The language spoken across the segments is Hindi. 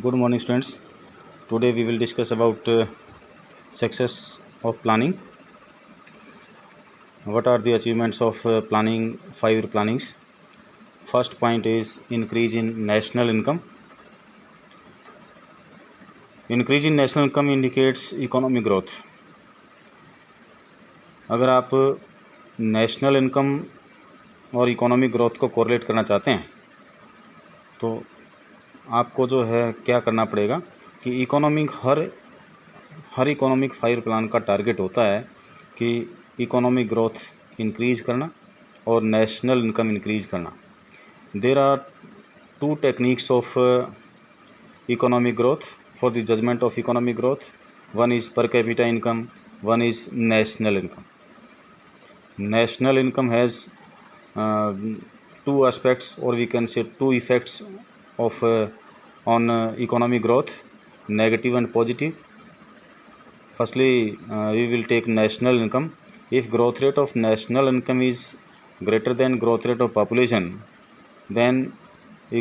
Good morning, students. Today we will discuss about success of planning. What are the achievements of planning, 5-year plannings? First point is increase in national income. Increase in national income indicates economic growth. अगर आप नेशनल इनकम और इकोनॉमिक ग्रोथ को कोरिलेट करना चाहते हैं तो आपको जो है क्या करना पड़ेगा कि हर इकोनॉमिक 5 प्लान का टारगेट होता है कि इकोनॉमिक ग्रोथ इंक्रीज़ करना और नेशनल इनकम इंक्रीज़ करना. There are 2 techniques of economic growth for the judgement of economic growth. One is per capita income, one is national income. National income has 2 aspects, or we can say 2 effects of on economic growth, negative and positive. Firstly, we will take national income. If growth rate of national income is greater than growth rate of population, then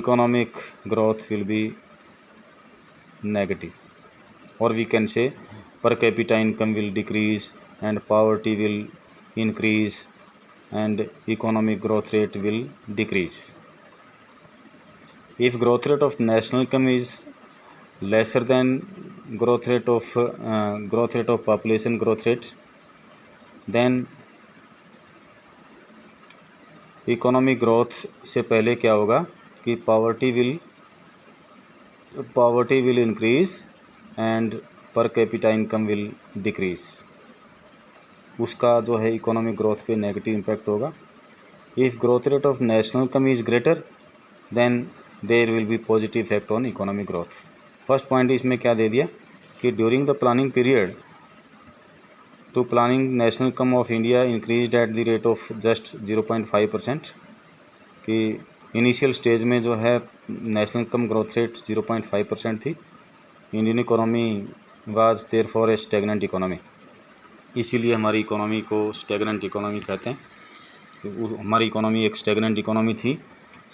economic growth will be negative, or we can say per capita income will decrease and poverty will increase and economic growth rate will decrease. If growth rate of national income is lesser than growth rate of population growth rate, then economic growth से पहले क्या होगा कि poverty will increase and per capita income will decrease. उसका जो है इकोनॉमिक ग्रोथ पे नेगेटिव इम्पैक्ट होगा. If growth rate of national income is greater than there will be positive effect on economic growth. First point इसमें क्या दे दिया कि during the planning period to planning national income of India increased at the rate of just 0.5%. कि इनिशियल स्टेज में जो है नेशनल इनकम ग्रोथ रेट 0.5% थी. Indian economy was therefore A stagnant economy. इसीलिए हमारी इकोनॉमी को स्टैग्नेंट इकोनॉमी कहते हैं. हमारी इकोनॉमी एक स्टैग्नेंट इकोनॉमी थी,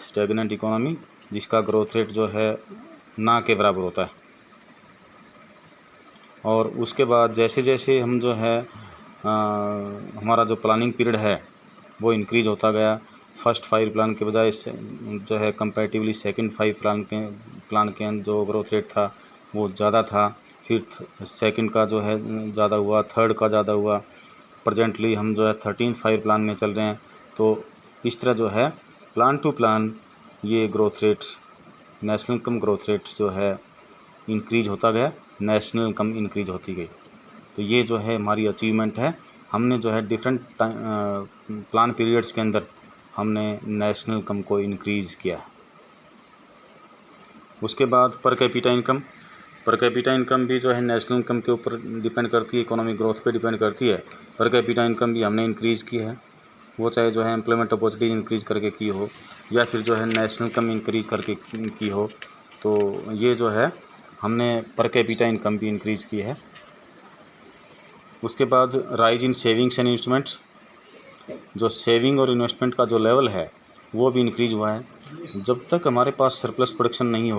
स्टैग्नेंट इकोनॉमी जिसका ग्रोथ रेट जो है ना के बराबर होता है. और उसके बाद जैसे जैसे हम जो है हमारा जो प्लानिंग पीरियड है वो इंक्रीज़ होता गया. फर्स्ट 5 प्लान के बजाय जो है कंपैरेटिवली सेकंड 5 प्लान के जो ग्रोथ रेट था वो ज़्यादा था. फिर सेकंड का जो है ज़्यादा हुआ, थर्ड का ज़्यादा हुआ. प्रेजेंटली हम जो है 13th 5 प्लान में चल रहे हैं. तो इस तरह जो है प्लान टू प्लान ये growth rates, national income growth rates जो है इंक्रीज होता गया, नेशनल इनकम इंक्रीज होती गई. तो ये जो है हमारी अचीवमेंट है. हमने जो है डिफरेंट प्लान पीरियड्स के अंदर हमने नेशनल इनकम को इंक्रीज़ किया. उसके बाद पर कैपिटा इनकम भी जो है नेशनल इनकम के ऊपर डिपेंड करती है, इकोनॉमिक ग्रोथ पे डिपेंड करती है. पर कैपिटा इनकम भी हमने इंक्रीज़ की है, वो चाहे जो है एम्प्लॉयमेंट अपॉर्चुनिटीज इंक्रीज़ करके की हो या फिर जो है नेशनल इनकम इंक्रीज़ करके की हो. तो ये जो है हमने पर कैपिटा इनकम भी इंक्रीज़ की है. उसके बाद rise in savings and investments. जो सेविंग और इन्वेस्टमेंट का जो लेवल है वो भी इंक्रीज़ हुआ है. जब तक हमारे पास सरप्लस प्रोडक्शन नहीं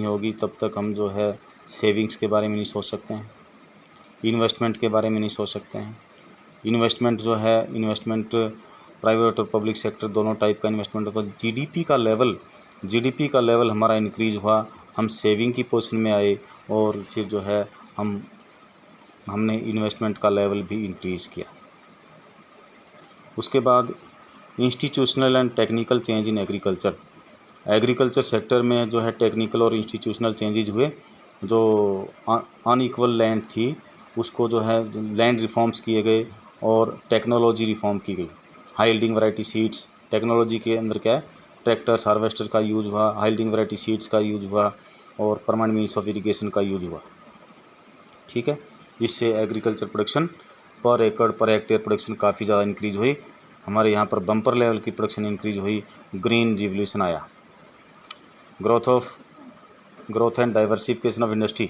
होगी तब तक हम जो है सेविंग्स के बारे में नहीं सोच सकते हैं, इन्वेस्टमेंट के बारे में नहीं सोच सकते हैं. इन्वेस्टमेंट प्राइवेट और पब्लिक सेक्टर दोनों टाइप का इन्वेस्टमेंट होता है. जीडीपी का लेवल हमारा इंक्रीज़ हुआ, हम सेविंग की पोजीशन में आए और फिर जो है हमने इन्वेस्टमेंट का लेवल भी इंक्रीज़ किया. उसके बाद institutional and technical change in agriculture sector में जो है टेक्निकल और इंस्टीट्यूशनल चेंजेस हुए. जो अनइक्वल लैंड थी उसको जो है लैंड रिफॉर्म्स किए गए और टेक्नोलॉजी रिफॉर्म की गई. High yielding variety seeds, technology के अंदर क्या है, ट्रैक्टर्स, हार्वेस्टर का यूज़ हुआ, हाई यील्डिंग वैरायटी सीड्स का यूज़ हुआ और परमानेंट मीन्स ऑफ इरिगेशन का यूज़ हुआ. ठीक है, जिससे एग्रीकल्चर प्रोडक्शन पर एकड़ पर हेक्टेयर प्रोडक्शन काफ़ी ज़्यादा इंक्रीज़ हुई. हमारे यहाँ पर बम्पर लेवल की प्रोडक्शन इंक्रीज़ हुई. ग्रीन रिवोल्यूशन आया. Growth and diversification of industry.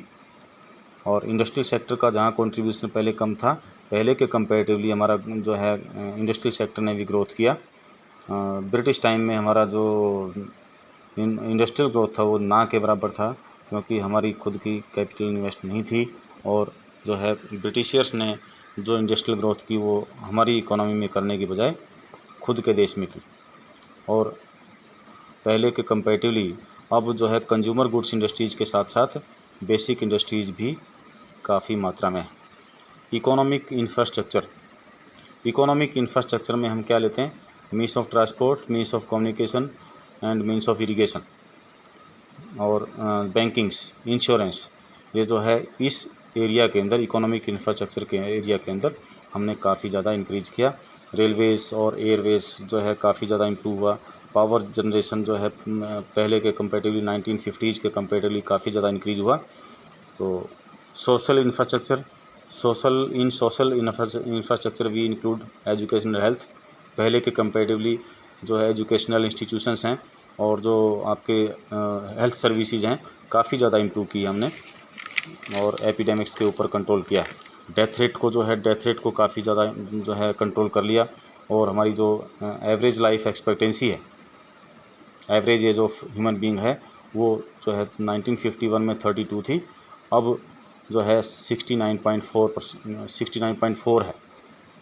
और इंडस्ट्रियल सेक्टर का जहाँ कंट्रीब्यूशन पहले कम था, पहले के कंपैरेटिवली हमारा जो है इंडस्ट्रियल सेक्टर ने भी ग्रोथ किया. ब्रिटिश टाइम में हमारा जो इंडस्ट्रियल ग्रोथ था वो ना के बराबर था, क्योंकि हमारी खुद की कैपिटल इन्वेस्ट नहीं थी। और जो है ब्रिटिशर्स ने जो इंडस्ट्रियल ग्रोथ की वो हमारी इकोनॉमी में करने की बजाय खुद के देश में की। और पहले के कंपैरेटिवली अब जो है कंज्यूमर गुड्स इंडस्ट्रीज़ के साथ साथ बेसिक इंडस्ट्रीज़ भी काफ़ी मात्रा में है। इकोनॉमिक इंफ्रास्ट्रक्चर में हम क्या लेते हैं? Means of transport, means of communication and means of irrigation और बैंकिंग्स, इंश्योरेंस। ये जो है इस एरिया के अंदर, इकोनॉमिक इंफ्रास्ट्रक्चर के एरिया के अंदर हमने काफ़ी ज़्यादा इंक्रीज़ किया। रेलवेज़ और एयरवेज़ जो है काफ़ी ज़्यादा इम्प्रूव हुआ। पावर जनरेशन जो है पहले के कंपेरेटिवली 1950s के कंपेरेटिवली काफ़ी ज़्यादा इंक्रीज़ हुआ। तो social infrastructure we include education and health. पहले के कंपेरेटिवली जो है एजुकेशनल इंस्टीट्यूशंस हैं और जो आपके हेल्थ सर्विसेज हैं काफ़ी ज़्यादा इम्प्रूव की हमने, और एपिडेमिक्स के ऊपर कंट्रोल किया। डेथ रेट को काफ़ी ज़्यादा जो है कंट्रोल कर लिया। और हमारी जो एवरेज लाइफ एक्सपेक्टेंसी है, average age of human being है, वो जो है 1951 में 32 थी, अब जो है 69.4 है।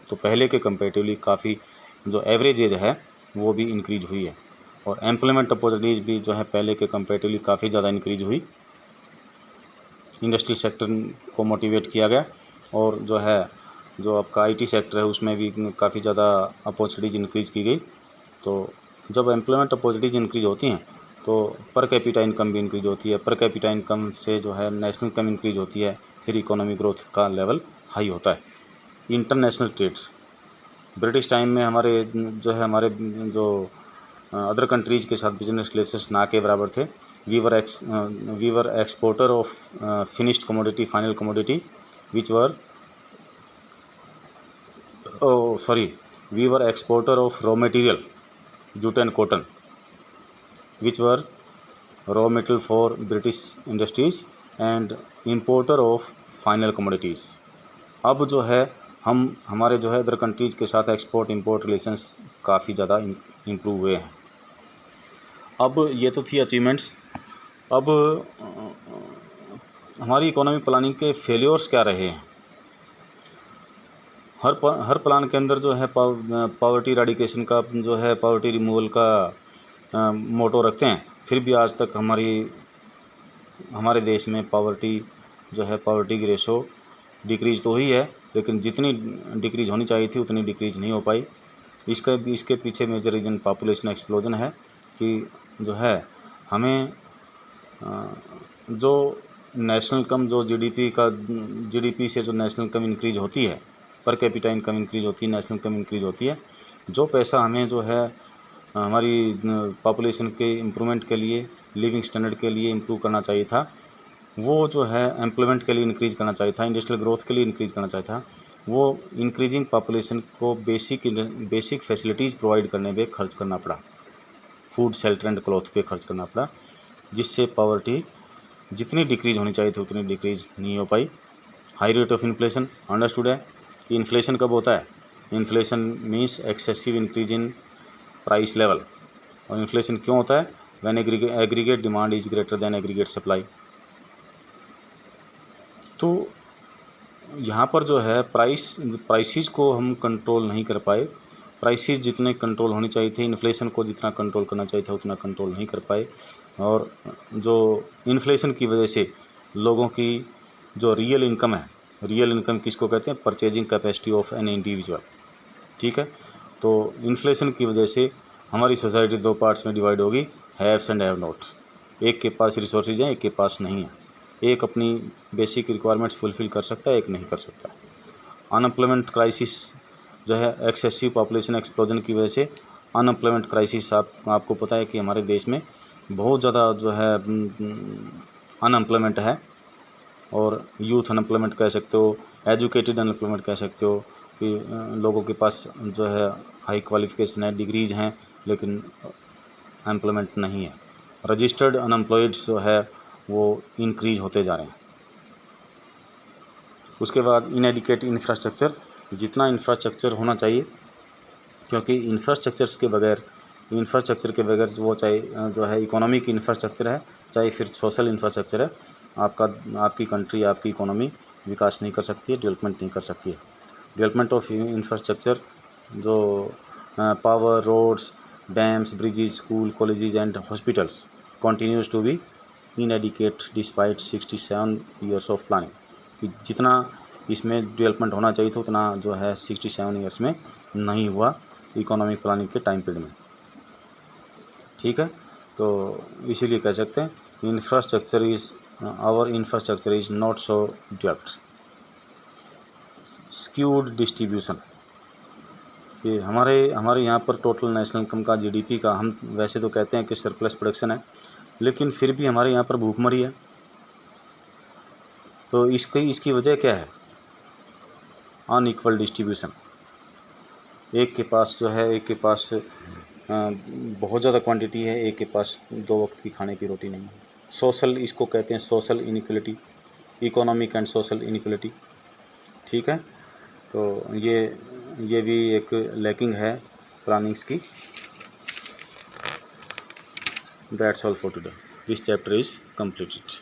तो पहले के कंपेरेटिवली काफ़ी जो एवरेज एज है वो भी इंक्रीज हुई है। और एम्प्लॉयमेंट अपॉर्चुनिटीज़ भी जो है पहले के कंपेरेटिवली काफ़ी ज़्यादा इंक्रीज हुई। इंडस्ट्रियल सेक्टर को मोटिवेट किया गया, और जो आपका आईटी सेक्टर है उसमें भी काफ़ी ज़्यादा अपॉर्चुनिटीज़ इंक्रीज़ की गई। तो जब एम्प्लॉयमेंट अपॉर्चुनिटीज़ इंक्रीज होती हैं तो पर कैपिटा इनकम भी इंक्रीज होती है। पर कैपिटा इनकम से जो है नेशनल इनकम इंक्रीज होती है, फिर इकोनॉमिक ग्रोथ का लेवल हाई होता है। इंटरनेशनल ट्रेड्स, ब्रिटिश टाइम में हमारे जो अदर कंट्रीज़ के साथ बिजनेस रिलेशंस ना के बराबर थे। We were exporter of finished commodity, final commodity which were we were exporter of raw material, jute and cotton, which were raw material for British industries, and importer of final commodities. अब जो है हमारे जो है अदर कंट्रीज़ के साथ एक्सपोर्ट इंपोर्ट रिलेशंस काफ़ी ज़्यादा इम्प्रूव हुए हैं। अब ये तो थी अचीवमेंट्स। अब हमारी इकोनॉमिक प्लानिंग के फेलियर्स क्या रहे हैं? हर प्लान के अंदर जो है पॉवर्टी इरेडिकेशन का जो है पॉवर्टी रिमूवल का मोटो रखते हैं, फिर भी आज तक हमारे देश में पॉवर्टी की रेशो डिक्रीज़ तो हुई है, लेकिन जितनी डिक्रीज़ होनी चाहिए थी उतनी डिक्रीज़ नहीं हो पाई। इसके पीछे मेजर रीज़न पॉपुलेशन एक्सप्लोजन है कि जो है हमें जो नेशनल इनकम, जो जीडीपी से जो नेशनल इनकम इंक्रीज होती है, पर कैपिटा इनकम इंक्रीज होती है, नेशनल इनकम इंक्रीज होती है, जो पैसा हमें जो है हमारी पॉपुलेशन के इम्प्रूवमेंट के लिए, लिविंग स्टैंडर्ड के लिए इम्प्रूव करना चाहिए था, वो जो है एम्प्लॉयमेंट के लिए इंक्रीज़ करना चाहिए था, इंडस्ट्रियल ग्रोथ के लिए इंक्रीज़ करना चाहिए था, वो इंक्रीजिंग पॉपुलेशन को बेसिक फैसिलिटीज़ प्रोवाइड करने पे खर्च करना पड़ा, फूड, शेल्टर एंड क्लॉथ पे खर्च करना पड़ा, जिससे पॉवर्टी जितनी डिक्रीज़ होनी चाहिए थी उतनी डिक्रीज़ नहीं हो पाई। High rate of inflation, understood है कि इन्फ्लेशन कब होता है? Inflation means excessive increase in price level. और इन्फ्लेशन क्यों होता है? When aggregate demand is greater than aggregate supply. तो यहाँ पर जो है प्राइसेस को हम कंट्रोल नहीं कर पाए। प्राइसेस जितने कंट्रोल होनी चाहिए थी, इन्फ्लेशन को जितना कंट्रोल करना चाहिए था उतना कंट्रोल नहीं कर पाए। और जो इन्फ्लेशन की वजह से लोगों की जो रियल इनकम है, रियल इनकम किसको कहते हैं? Purchasing capacity of an individual. ठीक है, तो इन्फ्लेशन की वजह से हमारी सोसाइटी दो पार्ट्स में डिवाइड होगी, हैव्स एंड हैव नॉट्स। एक के पास रिसोर्सेज हैं, एक के पास नहीं है। एक अपनी बेसिक रिक्वायरमेंट्स फुलफ़िल कर सकता है, एक नहीं कर सकता। अनएम्प्लॉयमेंट क्राइसिस जो है एक्सेसिव पॉपुलेशन एक्सप्लोजन की वजह से अनएम्प्लॉयमेंट क्राइसिस, आपको पता है कि हमारे देश में बहुत ज़्यादा जो है अनएम्प्लॉयमेंट है, और यूथ अनएम्प्लॉयमेंट कह सकते हो, एजुकेटेड अनएम्प्लॉयमेंट कह सकते हो कि लोगों के पास जो है हाई क्वालिफिकेशन है, डिग्रीज हैं, लेकिन एम्प्लॉयमेंट नहीं है। रजिस्टर्ड अनएम्प्लॉयड जो है वो इंक्रीज होते जा रहे हैं। उसके बाद इनएडिक्वेट इंफ्रास्ट्रक्चर, जितना इंफ्रास्ट्रक्चर होना चाहिए, क्योंकि इंफ्रास्ट्रक्चर्स के बगैर इंफ्रास्ट्रक्चर के बगैर वो चाहे जो है इकोनॉमिक इंफ्रास्ट्रक्चर है, चाहे फिर सोशल इंफ्रास्ट्रक्चर है, आपकी कंट्री, आपकी इकोनॉमी विकास नहीं कर सकती है, डेवलपमेंट नहीं कर सकती है। डेवलपमेंट ऑफ इंफ्रास्ट्रक्चर जो power, roads, dams, bridges, school, colleges and hospitals continues to be inadequate despite 67 years of planning, कि जितना इसमें डेवलपमेंट होना चाहिए था उतना जो है 67 ईयर्स में नहीं हुआ इकोनॉमिक प्लानिंग के टाइम पीरियड में। ठीक है, तो इसीलिए कह सकते हैं our infrastructure is not so developed. Skewed distribution, कि हमारे यहाँ पर टोटल नेशनल इनकम का, जीडीपी का, हम वैसे तो कहते हैं कि सरप्लस प्रोडक्शन है, लेकिन फिर भी हमारे यहाँ पर भूखमरी है। तो इसकी वजह क्या है? Unequal distribution. एक के पास बहुत ज़्यादा क्वांटिटी है, एक के पास 2 वक्त की खाने की रोटी नहीं है। सोशल, इसको कहते हैं social inequality, economic and social inequality. ठीक है, तो ये भी एक लैकिंग है प्लानिंग्स की। That's all for today, this chapter is completed.